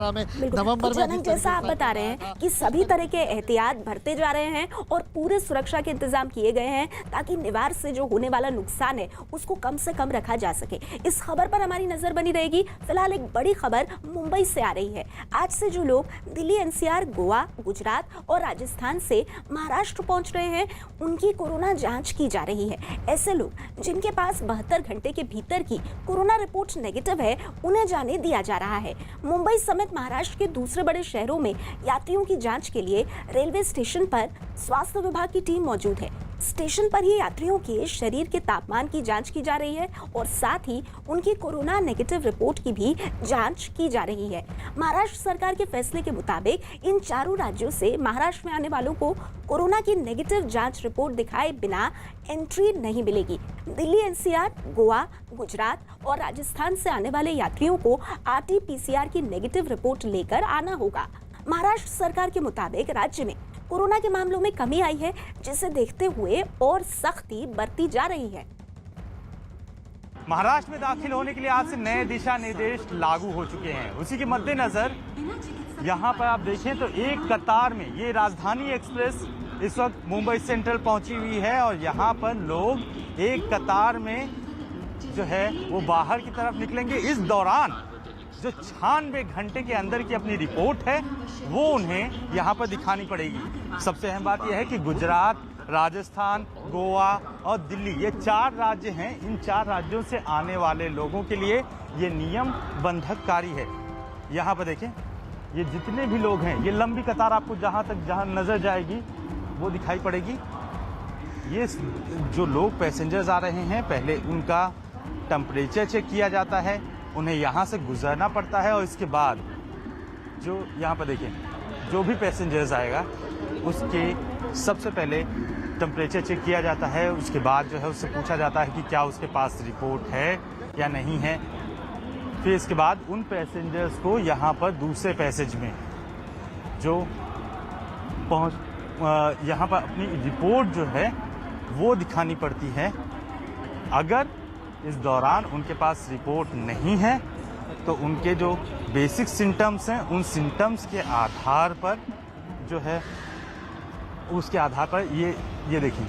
नवंबर में जैसा आप बता रहे हैं कि सभी तरह के एहतियात बरते जा रहे हैं और पूरे सुरक्षा के इंतजाम किए गए हैं ताकि निवार से जो होने वाला नुकसान है उसको कम से कम रखा जा सके। इस खबर पर हमारी नजर बनी रहेगी। फिलहाल एक बड़ी खबर मुंबई से आ रही है। आज से जो लोग दिल्ली, एनसीआर, गोवा, गुजरात और राजस्थान से महाराष्ट्र पहुंच रहे हैं उनकी कोरोना जांच की जा रही है। ऐसे लोग जिनके पास 72 घंटे के भीतर की कोरोना रिपोर्ट नेगेटिव है उन्हें जाने दिया जा रहा है। मुंबई समेत महाराष्ट्र के दूसरे बड़े शहरों में यात्रियों की जांच के लिए रेलवे स्टेशन पर स्वास्थ्य विभाग की टीम मौजूद है। स्टेशन पर ही यात्रियों के शरीर के तापमान की जांच की जा रही है और साथ ही उनकी कोरोना नेगेटिव रिपोर्ट की भी जांच की जा रही है। महाराष्ट्र सरकार के फैसले के मुताबिक इन चारों राज्यों से महाराष्ट्र में आने वालों को कोरोना की नेगेटिव जांच रिपोर्ट दिखाए बिना एंट्री नहीं मिलेगी। दिल्ली, एनसीआर, गोवा, गुजरात और राजस्थान से आने वाले यात्रियों को आरटी-पीसीआर की नेगेटिव रिपोर्ट लेकर आना होगा। महाराष्ट्र सरकार के मुताबिक राज्य में कोरोना के मामलों में कमी आई है, जिसे देखते हुए और सख्ती बरती जा रही है। महाराष्ट्र में दाखिल होने के लिए आज से नए दिशा निर्देश लागू हो चुके हैं। उसी के मद्देनजर यहाँ पर आप देखें तो एक कतार में ये राजधानी एक्सप्रेस इस वक्त मुंबई सेंट्रल पहुंची हुई है और यहाँ पर लोग एक कतार में जो है वो बाहर की तरफ निकलेंगे। इस दौरान जो 96 घंटे के अंदर की अपनी रिपोर्ट है वो उन्हें यहाँ पर दिखानी पड़ेगी। सबसे अहम बात यह है कि गुजरात, राजस्थान, गोवा और दिल्ली ये 4 राज्य हैं। इन 4 राज्यों से आने वाले लोगों के लिए ये नियम बंधककारी है। यहाँ पर देखें ये जितने भी लोग हैं ये लंबी कतार आपको जहाँ नजर जाएगी वो दिखाई पड़ेगी। ये जो लोग पैसेंजर्स आ रहे हैं पहले उनका टेम्परेचर चेक किया जाता है, उन्हें यहाँ से गुजरना पड़ता है और इसके बाद जो यहाँ पर देखें जो भी पैसेंजर्स आएगा उसके सबसे पहले टेम्परेचर चेक किया जाता है। उसके बाद जो है उससे पूछा जाता है कि क्या उसके पास रिपोर्ट है या नहीं है। फिर इसके बाद उन पैसेंजर्स को यहाँ पर दूसरे पैसेज में जो यहाँ पर अपनी रिपोर्ट जो है वो दिखानी पड़ती है। अगर इस दौरान उनके पास रिपोर्ट नहीं है तो उनके जो बेसिक सिम्टम्स हैं उन सिम्टम्स के आधार पर जो है उसके आधार पर ये देखें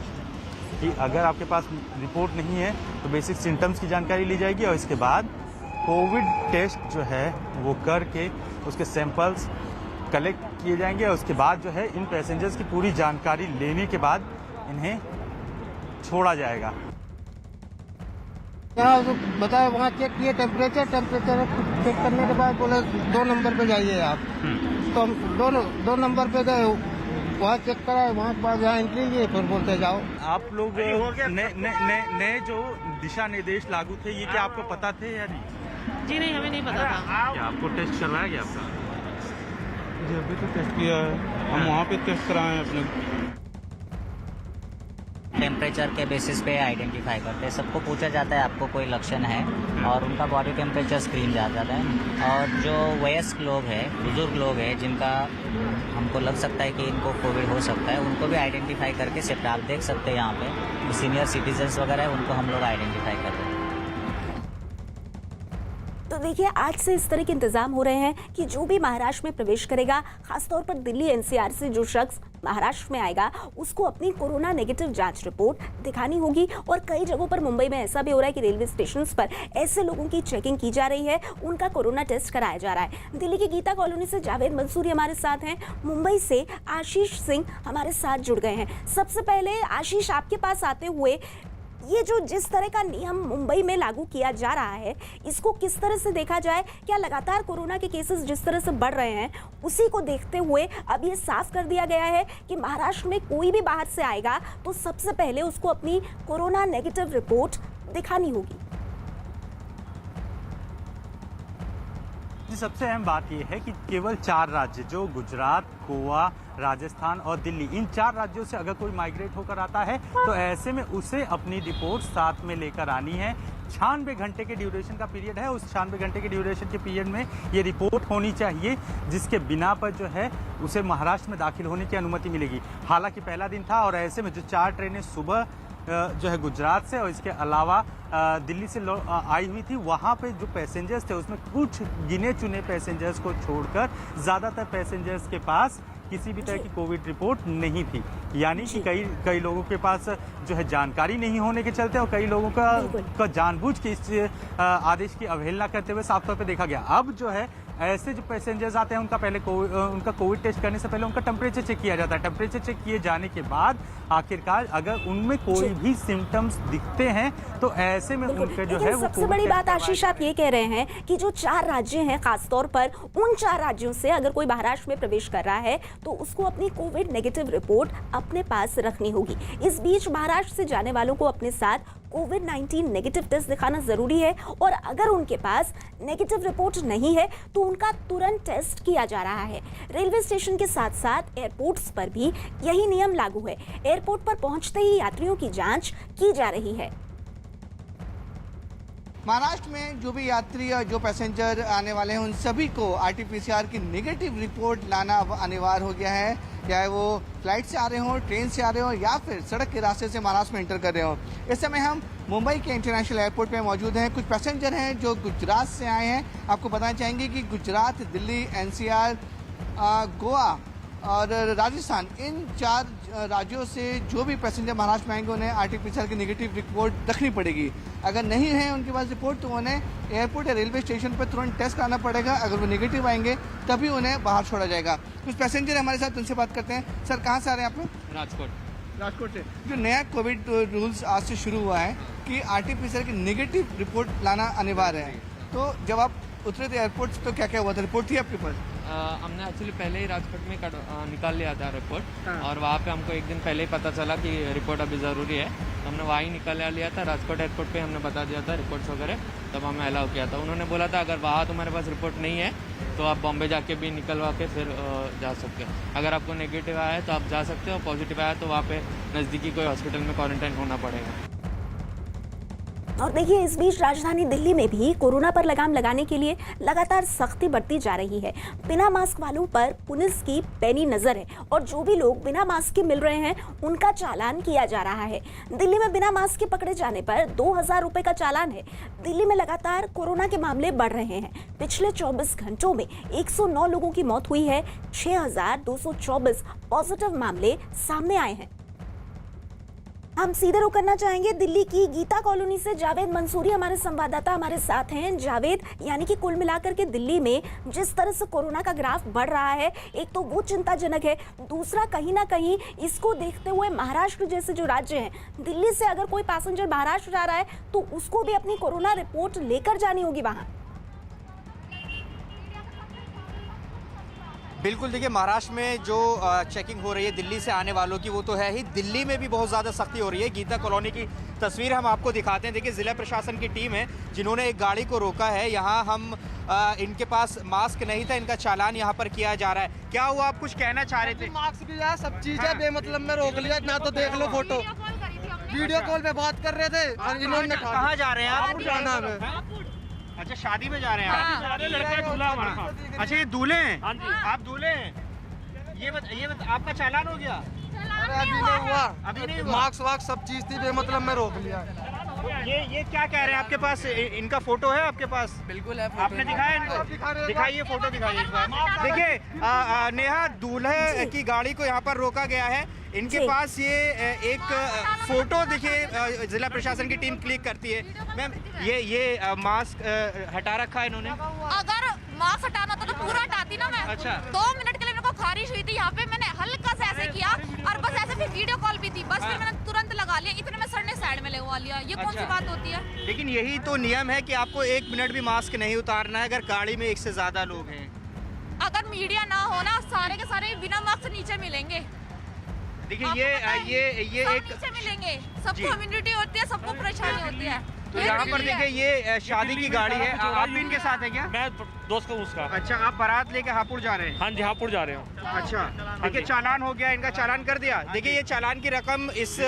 कि अगर आपके पास रिपोर्ट नहीं है तो बेसिक सिम्टम्स की जानकारी ली जाएगी और इसके बाद कोविड टेस्ट जो है वो करके उसके सैंपल्स कलेक्ट किए जाएंगे और उसके बाद जो है इन पैसेंजर्स की पूरी जानकारी लेने के बाद इन्हें छोड़ा जाएगा। यहाँ बताया वहाँ चेक किए टेम्परेचर चेक करने के बाद बोले 2 नंबर पे जाइए आप। तो हम दो नंबर पे गए, वहाँ चेक कराए, वहाँ के बाद यहाँ एंट्री लिए, फिर बोलते जाओ। आप लोग नए जो दिशा निर्देश लागू थे ये क्या आपको पता थे या नहीं? जी नहीं, हमें नहीं पता था। क्या आपको टेस्ट करवाया गया आपका? जी अभी तो टेस्ट किया है, हम वहाँ पे टेस्ट कराए हैं अपने। टेम्परेचर के बेसिस पे आइडेंटिफाई करते हैं। सबको पूछा जाता है आपको कोई लक्षण है और उनका बॉडी टेम्परेचर स्क्रीन जाता है। और जो वयस्क लोग हैं, बुजुर्ग लोग हैं जिनका हमको लग सकता है कि इनको कोविड हो सकता है, उनको भी आइडेंटिफाई करके सिर्फ आप देख सकते हैं यहाँ पे सीनियर सिटीजन्स वगैरह है उनको हम लोग आइडेंटिफाई कर रहे हैं। तो देखिए आज से इस तरह के इंतजाम हो रहे हैं कि जो भी महाराष्ट्र में प्रवेश करेगा, खासतौर पर दिल्ली, एनसीआर से जो शख्स महाराष्ट्र में आएगा उसको अपनी कोरोना नेगेटिव जांच रिपोर्ट दिखानी होगी। और कई जगहों पर मुंबई में ऐसा भी हो रहा है कि रेलवे स्टेशन पर ऐसे लोगों की चेकिंग की जा रही है, उनका कोरोना टेस्ट कराया जा रहा है। दिल्ली की गीता कॉलोनी से जावेद मंसूरी हमारे साथ हैं, मुंबई से आशीष सिंह हमारे साथ जुड़ गए हैं। सबसे पहले आशीष, आपके पास आते हुए ये जो जिस तरह का नियम मुंबई में लागू किया जा रहा है इसको किस तरह से देखा जाए? क्या लगातार कोरोना के केसेस जिस तरह से बढ़ रहे हैं उसी को देखते हुए अब ये साफ कर दिया गया है कि महाराष्ट्र में कोई भी बाहर से आएगा तो सबसे पहले उसको अपनी कोरोना नेगेटिव रिपोर्ट दिखानी होगी? सबसे अहम बात यह है कि केवल 4 राज्य जो गुजरात, गोवा, राजस्थान और दिल्ली, इन 4 राज्यों से अगर कोई माइग्रेट होकर आता है तो ऐसे में उसे अपनी रिपोर्ट साथ में लेकर आनी है। 96 घंटे के ड्यूरेशन का पीरियड है। उस 96 घंटे के ड्यूरेशन के पीरियड में ये रिपोर्ट होनी चाहिए जिसके बिना पर जो है उसे महाराष्ट्र में दाखिल होने की अनुमति मिलेगी। हालांकि पहला दिन था और ऐसे में जो 4 ट्रेनें सुबह जो है गुजरात से और इसके अलावा दिल्ली से आई हुई थी। वहाँ पे जो पैसेंजर्स थे उसमें कुछ गिने चुने पैसेंजर्स को छोड़कर ज़्यादातर पैसेंजर्स के पास किसी भी तरह की कोविड रिपोर्ट नहीं थी। यानी कि कई लोगों के पास जो है जानकारी नहीं होने के चलते और कई लोगों का जानबूझ के इस आदेश की अवहेलना करते हुए साफ तौर पे देखा गया। अब जो है ऐसे जो पैसेंजर्स आते हैं उनका कोविड टेस्ट करने से पहले उनका टेम्परेचर चेक किया जाता है। टेम्परेचर चेक किए जाने के बाद आखिरकार अगर उनमें कोई भी सिम्टम्स दिखते हैं तो ऐसे में उनका जो है वो सबसे बड़ी बात आशीष आप ये कह रहे हैं कि जो 4 राज्य हैं, खासतौर पर उन 4 राज्यों से अगर कोई महाराष्ट्र में प्रवेश कर रहा है तो उसको अपनी कोविड नेगेटिव रिपोर्ट अपने पास रखनी होगी। इस बीच महाराष्ट्र से जाने वालों को अपने साथ कोविड-19 नेगेटिव टेस्ट दिखाना जरूरी है और अगर उनके पास नेगेटिव रिपोर्ट नहीं है तो उनका तुरंत टेस्ट किया जा रहा है। रेलवे स्टेशन के साथ साथ एयरपोर्ट्स पर भी यही नियम लागू है। एयरपोर्ट पर पहुंचते ही यात्रियों की जांच की जा रही है। महाराष्ट्र में जो भी यात्री और जो पैसेंजर आने वाले हैं उन सभी को आरटीपीसीआर की नेगेटिव रिपोर्ट लाना अब अनिवार्य हो गया है, चाहे वो फ्लाइट से आ रहे हों, ट्रेन से आ रहे हों या फिर सड़क के रास्ते से महाराष्ट्र में एंटर कर रहे हों। इस समय हम मुंबई के इंटरनेशनल एयरपोर्ट पे मौजूद हैं। कुछ पैसेंजर हैं जो गुजरात से आए हैं। आपको बताना चाहेंगे कि गुजरात, दिल्ली, एनसीआर, गोवा और राजस्थान, इन 4 राज्यों से जो भी पैसेंजर महाराष्ट्र में आएंगे उन्हें आरटीपीसीआर की नेगेटिव रिपोर्ट रखनी पड़ेगी। अगर नहीं है उनके पास रिपोर्ट तो उन्हें एयरपोर्ट या रेलवे स्टेशन पर तुरंत टेस्ट कराना पड़ेगा। अगर वो नेगेटिव आएंगे तभी उन्हें बाहर छोड़ा जाएगा। कुछ पैसेंजर हमारे साथ, उनसे बात करते हैं। सर, कहाँ से आ रहे हैं आप लोग? राजकोट से। जो नया कोविड रूल्स आज से शुरू हुआ है कि आरटीपीसीआर की नेगेटिव रिपोर्ट लाना अनिवार्य है, तो जब आप उतरे थे एयरपोर्ट तो क्या क्या हुआ था? रिपोर्ट थी आपके पास? हमने एक्चुअली पहले ही राजकोट में निकाल लिया था रिपोर्ट और वहाँ पे हमको एक दिन पहले ही पता चला कि रिपोर्ट अभी ज़रूरी है, तो हमने वहाँ ही निकाल लिया था। राजकोट एयरपोर्ट पे हमने बता दिया था रिपोर्ट्स वगैरह, तब हमें अलाउ किया था। उन्होंने बोला था अगर वहाँ तुम्हारे पास रिपोर्ट नहीं है तो आप बॉम्बे जाके भी निकलवा के फिर जा सकते हो। अगर आपको नेगेटिव आया है तो आप जा सकते हो, पॉजिटिव आया तो वहाँ पे नज़दीकी कोई हॉस्पिटल में क्वारंटाइन होना पड़ेगा। और देखिए, इस बीच राजधानी दिल्ली में भी कोरोना पर लगाम लगाने के लिए लगातार सख्ती बरती जा रही है। बिना मास्क वालों पर पुलिस की पैनी नजर है और जो भी लोग बिना मास्क के मिल रहे हैं उनका चालान किया जा रहा है। दिल्ली में बिना मास्क के पकड़े जाने पर 2000 रुपए का चालान है। दिल्ली में लगातार कोरोना के मामले बढ़ रहे हैं। पिछले 24 घंटों में 109 लोगों की मौत हुई है। 6224 पॉजिटिव मामले सामने आए हैं। हम सीधे रुख करना चाहेंगे दिल्ली की गीता कॉलोनी से। जावेद मंसूरी हमारे संवाददाता हमारे साथ हैं। जावेद, यानी कि कुल मिलाकर के दिल्ली में जिस तरह से कोरोना का ग्राफ बढ़ रहा है, एक तो वो चिंताजनक है, दूसरा कहीं ना कहीं इसको देखते हुए महाराष्ट्र जैसे जो राज्य हैं, दिल्ली से अगर कोई पैसेंजर महाराष्ट्र जा रहा है तो उसको भी अपनी कोरोना रिपोर्ट लेकर जानी होगी वहाँ। बिल्कुल, देखिए महाराष्ट्र में जो चेकिंग हो रही है दिल्ली से आने वालों की वो तो है ही, दिल्ली में भी बहुत ज़्यादा सख्ती हो रही है। गीता कॉलोनी की तस्वीर हम आपको दिखाते हैं। देखिए, ज़िला प्रशासन की टीम है जिन्होंने एक गाड़ी को रोका है। यहाँ हम इनके पास मास्क नहीं था, इनका चालान यहाँ पर किया जा रहा है। क्या हुआ, आप कुछ कहना चाह रहे थे? मास्क भी है, सब चीजें बेमतलब में रोक लिया ना, तो देख लो फोटो, वीडियो कॉल पे बात कर रहे थे। कहाँ जा रहे हैं आप? जाना है। अच्छा, शादी में जा रहे हैं आप? अच्छा, ये दूल्हे हैं? आप दूल्हे हैं? ये आपका चालान हो गया? अरे अभी नहीं हुआ, अभी नहीं हुआ। मास्क वास्क सब चीज थी, बेमतलब में रोक लिया। ये क्या कह रहे हैं? आपके पास इनका फोटो है? आपके पास बिल्कुल है। आपने दिखाया इनको? दिखाइए, फोटो दिखाइए। देखिए नेहा, दूल्हे की गाड़ी को यहाँ पर रोका गया है। इनके पास ये एक फोटो, देखिए जिला प्रशासन की टीम क्लिक करती है। मैम, ये मास्क हटा रखा है इन्होंने। अगर मास्क हटाना तो पूरा हटाती ना मैं। अच्छा। 2 मिनट के लिए मेरे को खारिश हुई थी यहाँ पे, मैंने हल्का सा ऐसे किया और बस ऐसे, फिर वीडियो कॉल भी थी, बस फिर मैंने तुरंत लगा लिया। इतने में सर ने साइड में लगवा लिया। ये कौन सी बात होती है? लेकिन यही तो नियम है कि आपको 1 मिनट भी मास्क नहीं उतारना है अगर गाड़ी में 1 से ज्यादा लोग हैं। अगर मीडिया ना हो ना, सारे के सारे बिना मास्क नीचे मिलेंगे। देखिए, ये एक नीचे मिलेंगे, सबको इम्यूनिटी होती है, सबको परेशानी होती है। तो यहाँ पर देखिए, ये शादी की गाड़ी है। आप भी इनके साथ है क्या? मैं दोस्त को उसका। अच्छा, आप बारात लेके हापुड़ जा रहे हैं? हाँ जी, हापुड़ जा रहे हूँ। अच्छा, देखिए चालान हो गया, इनका चालान कर दिया। देखिए, ये चालान की रकम इस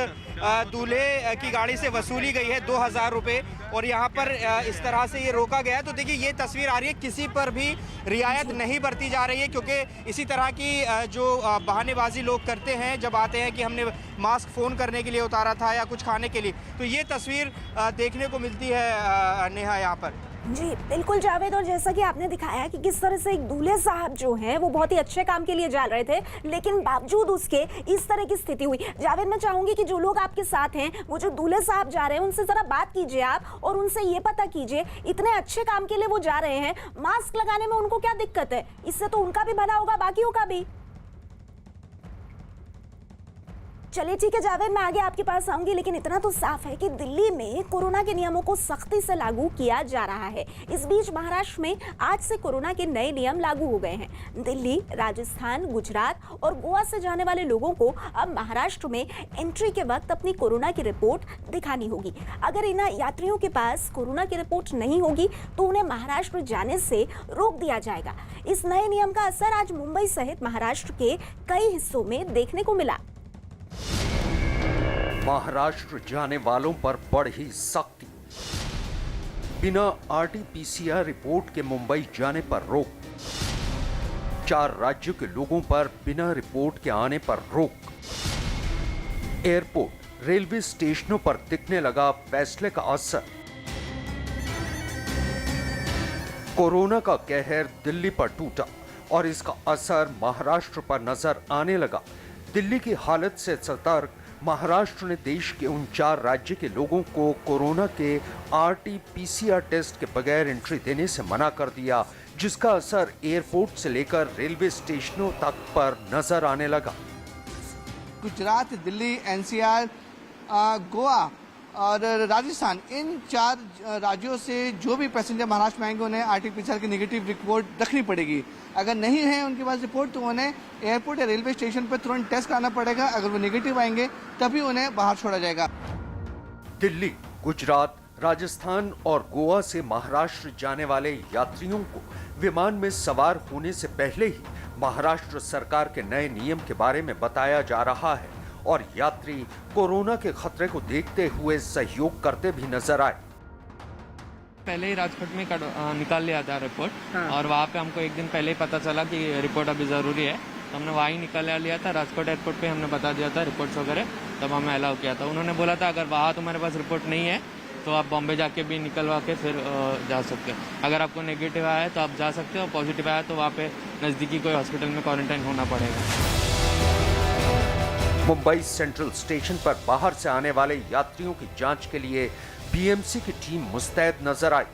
दूल्हे की गाड़ी से वसूली गई है 2000 रुपये, और यहाँ पर इस तरह से ये रोका गया है। तो देखिए ये तस्वीर आ रही है, किसी पर भी रियायत नहीं बरती जा रही है, क्योंकि इसी तरह की जो बहानेबाजी लोग करते हैं जब आते हैं कि हमने मास्क फ़ोन करने के लिए उतारा था या कुछ खाने के लिए, तो ये तस्वीर देखने को मिलती है नेहा यहाँ पर। जी बिल्कुल जावेद, और जैसा कि आपने दिखाया कि किस तरह से एक दूल्हे साहब जो हैं वो बहुत ही अच्छे काम के लिए जा रहे थे, लेकिन बावजूद उसके इस तरह की स्थिति हुई। जावेद, मैं चाहूंगी कि जो लोग आपके साथ हैं, वो जो दूल्हे साहब जा रहे हैं, उनसे जरा बात कीजिए आप और उनसे ये पता कीजिए इतने अच्छे काम के लिए वो जा रहे हैं, मास्क लगाने में उनको क्या दिक्कत है? इससे तो उनका भी भला होगा, बाकियों का भी। चलिए ठीक है जावेद, मैं आगे आपके पास आऊंगी, लेकिन इतना तो साफ है कि दिल्ली में कोरोना के नियमों को सख्ती से लागू किया जा रहा है। इस बीच महाराष्ट्र में आज से कोरोना के नए नियम लागू हो गए हैं। दिल्ली, राजस्थान, गुजरात और गोवा से जाने वाले लोगों को अब महाराष्ट्र में एंट्री के वक्त अपनी कोरोना की रिपोर्ट दिखानी होगी। अगर इन यात्रियों के पास कोरोना की रिपोर्ट नहीं होगी तो उन्हें महाराष्ट्र जाने से रोक दिया जाएगा। इस नए नियम का असर आज मुंबई सहित महाराष्ट्र के कई हिस्सों में देखने को मिला। महाराष्ट्र जाने वालों पर बढ़ी सख्ती, बिना RT-PCR रिपोर्ट के मुंबई जाने पर रोक, 4 राज्यों के लोगों पर बिना रिपोर्ट के आने पर रोक, एयरपोर्ट, रेलवे स्टेशनों पर दिखने लगा फैसले का असर। कोरोना का कहर दिल्ली पर टूटा और इसका असर महाराष्ट्र पर नजर आने लगा। दिल्ली की हालत से सतर्क महाराष्ट्र ने देश के उन 4 राज्य के लोगों को कोरोना के RT-PCR टेस्ट के बगैर एंट्री देने से मना कर दिया, जिसका असर एयरपोर्ट से लेकर रेलवे स्टेशनों तक पर नजर आने लगा। गुजरात, दिल्ली, NCR, गोवा और राजस्थान, इन 4 राज्यों से जो भी पैसेंजर महाराष्ट्र में आएंगे उन्हें RT-PCR की नेगेटिव रिपोर्ट रखनी पड़ेगी। अगर नहीं है उनके पास रिपोर्ट तो उन्हें एयरपोर्ट या रेलवे स्टेशन पर तुरंत टेस्ट कराना पड़ेगा। अगर वो नेगेटिव आएंगे तभी उन्हें बाहर छोड़ा जाएगा। दिल्ली, गुजरात, राजस्थान और गोवा से महाराष्ट्र जाने वाले यात्रियों को विमान में सवार होने से पहले ही महाराष्ट्र सरकार के नए नियम के बारे में बताया जा रहा है और यात्री कोरोना के खतरे को देखते हुए सहयोग करते भी नजर आए। पहले ही राजकोट में निकाल लिया था रिपोर्ट, और वहाँ पे हमको एक दिन पहले ही पता चला कि रिपोर्ट अभी ज़रूरी है, तो हमने वहाँ ही निकाल लिया था। राजकोट एयरपोर्ट पे हमने बता दिया था रिपोर्ट्स वगैरह, तब हमें अलाउ किया था। उन्होंने बोला था अगर वहाँ तुम्हारे पास रिपोर्ट नहीं है तो आप बॉम्बे जाके भी निकलवा के फिर जा सकते हो। अगर आपको नेगेटिव आया है तो आप जा सकते हो, पॉजिटिव आया तो वहाँ पे नज़दीकी कोई हॉस्पिटल में क्वारंटाइन होना पड़ेगा। मुंबई सेंट्रल स्टेशन पर बाहर से आने वाले यात्रियों की जांच के लिए BMC की टीम मुस्तैद नजर आई।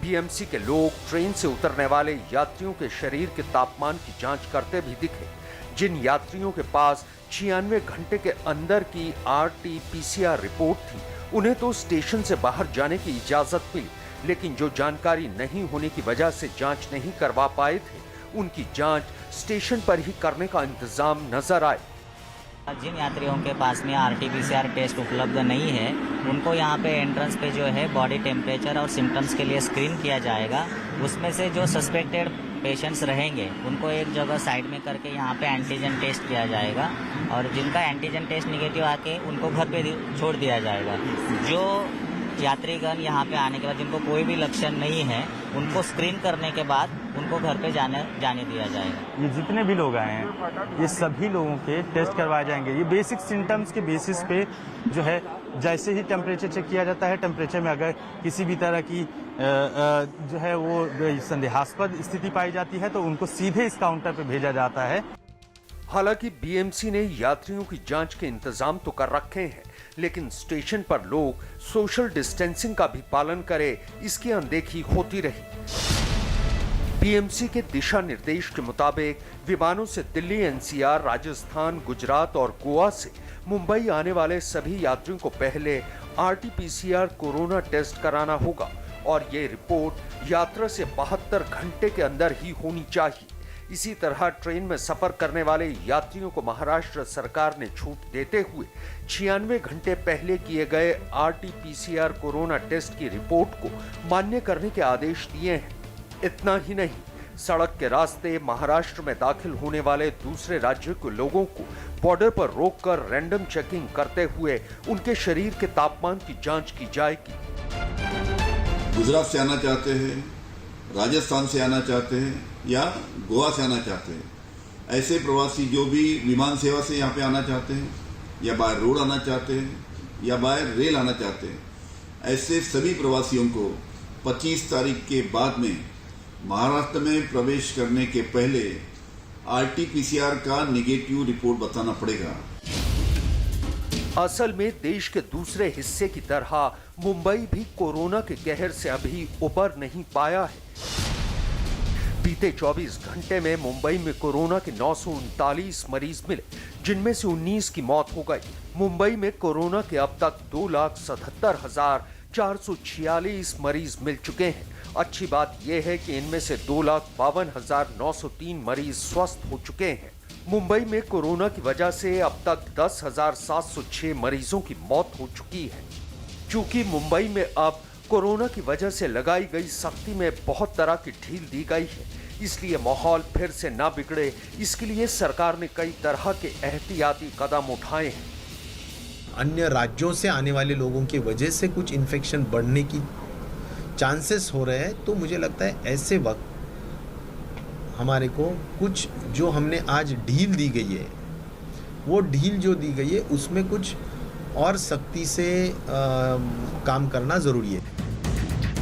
BMC के लोग ट्रेन से उतरने वाले यात्रियों के शरीर के तापमान की जांच करते भी दिखे। जिन यात्रियों के पास 96 घंटे के अंदर की RT-PCR रिपोर्ट थी, उन्हें तो स्टेशन से बाहर जाने की इजाजत मिली, लेकिन जो जानकारी नहीं होने की वजह से जांच नहीं करवा पाए थे, उनकी जांच स्टेशन पर ही करने का इंतजाम नजर आए। जिन यात्रियों के पास में RT-PCR टेस्ट उपलब्ध नहीं है, उनको यहाँ पे एंट्रेंस पे जो है बॉडी टेम्परेचर और सिम्टम्स के लिए स्क्रीन किया जाएगा। उसमें से जो सस्पेक्टेड पेशेंट्स रहेंगे उनको एक जगह साइड में करके यहाँ पे एंटीजन टेस्ट किया जाएगा, और जिनका एंटीजन टेस्ट निगेटिव आके उनको घर पे छोड़ दिया जाएगा। जो यात्रीगण यहाँ पे आने के बाद जिनको कोई भी लक्षण नहीं है, उनको स्क्रीन करने के बाद उनको घर पे जाने दिया जाएगा। ये जितने भी लोग आए हैं, ये सभी लोगों के टेस्ट करवाए जाएंगे। ये बेसिक सिम्टम्स के बेसिस पे जो है, जैसे ही टेम्परेचर चेक किया जाता है, टेम्परेचर में अगर किसी भी तरह की जो है वो संदेहास्पद स्थिति पाई जाती है तो उनको सीधे इस काउंटर पे भेजा जाता है। हालांकि BMC ने यात्रियों की जांच के इंतजाम तो कर रखे हैं, लेकिन स्टेशन पर लोग सोशल डिस्टेंसिंग का भी पालन करें, इसकी अनदेखी होती रही। BMC के दिशा निर्देश के मुताबिक विमानों से दिल्ली, NCR, राजस्थान, गुजरात और गोवा से मुंबई आने वाले सभी यात्रियों को पहले RT-PCR कोरोना टेस्ट कराना होगा और ये रिपोर्ट यात्रा से 72 घंटे के अंदर ही होनी चाहिए। इसी तरह ट्रेन में सफर करने वाले यात्रियों को महाराष्ट्र सरकार ने छूट देते हुए 96 घंटे पहले किए गए RT-PCR कोरोना टेस्ट की रिपोर्ट को मान्य करने के आदेश दिए हैं। इतना ही नहीं, सड़क के रास्ते महाराष्ट्र में दाखिल होने वाले दूसरे राज्यों के लोगों को बॉर्डर पर रोककर रैंडम चेकिंग करते हुए उनके शरीर के तापमान की जांच की जाएगी। गुजरात से आना चाहते हैं, राजस्थान से आना चाहते हैं या गोवा से आना चाहते हैं, ऐसे प्रवासी जो भी विमान सेवा से यहाँ पे आना चाहते हैं या बाय रोड आना चाहते हैं या बाय रेल आना चाहते हैं, ऐसे सभी प्रवासियों को 25 तारीख के बाद में महाराष्ट्र में प्रवेश करने के पहले RT-PCR का नेगेटिव रिपोर्ट बताना पड़ेगा। असल में देश के दूसरे हिस्से की तरह मुंबई भी कोरोना के कहर से अभी उबर नहीं पाया है। बीते 24 घंटे में मुंबई में कोरोना के 939 मरीज मिले, जिनमें से 19 की मौत हो गई। मुंबई में कोरोना के अब तक 2,77,446 मरीज मिल चुके हैं। अच्छी बात यह है कि इनमें से 2,52,903 मरीज स्वस्थ हो चुके हैं। मुंबई में कोरोना की वजह से अब तक 10,706 मरीजों की मौत हो चुकी है। चूंकि मुंबई में अब कोरोना की वजह से लगाई गई सख्ती में बहुत तरह की ढील दी गई है, इसलिए माहौल फिर से ना बिगड़े, इसके लिए सरकार ने कई तरह के एहतियाती कदम उठाए हैं। अन्य राज्यों से आने वाले लोगों की वजह से कुछ इन्फेक्शन बढ़ने की चांसेस हो रहे हैं, तो मुझे लगता है ऐसे वक्त हमारे को कुछ जो हमने आज ढील दी गई है, वो ढील जो दी गई है उसमें कुछ और सख्ती से काम करना जरूरी है।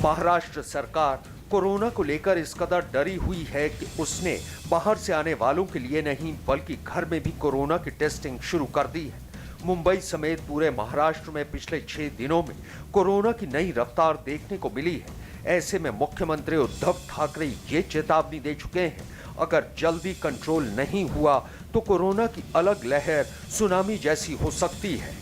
महाराष्ट्र सरकार कोरोना को लेकर इस कदर डरी हुई है कि उसने बाहर से आने वालों के लिए नहीं बल्कि घर में भी कोरोना की टेस्टिंग शुरू कर दी है। मुंबई समेत पूरे महाराष्ट्र में पिछले 6 दिनों में कोरोना की नई रफ्तार देखने को मिली है। ऐसे में मुख्यमंत्री उद्धव ठाकरे ये चेतावनी दे चुके हैं, अगर जल्दी कंट्रोल नहीं हुआ तो कोरोना की अलग लहर सुनामी जैसी हो सकती है।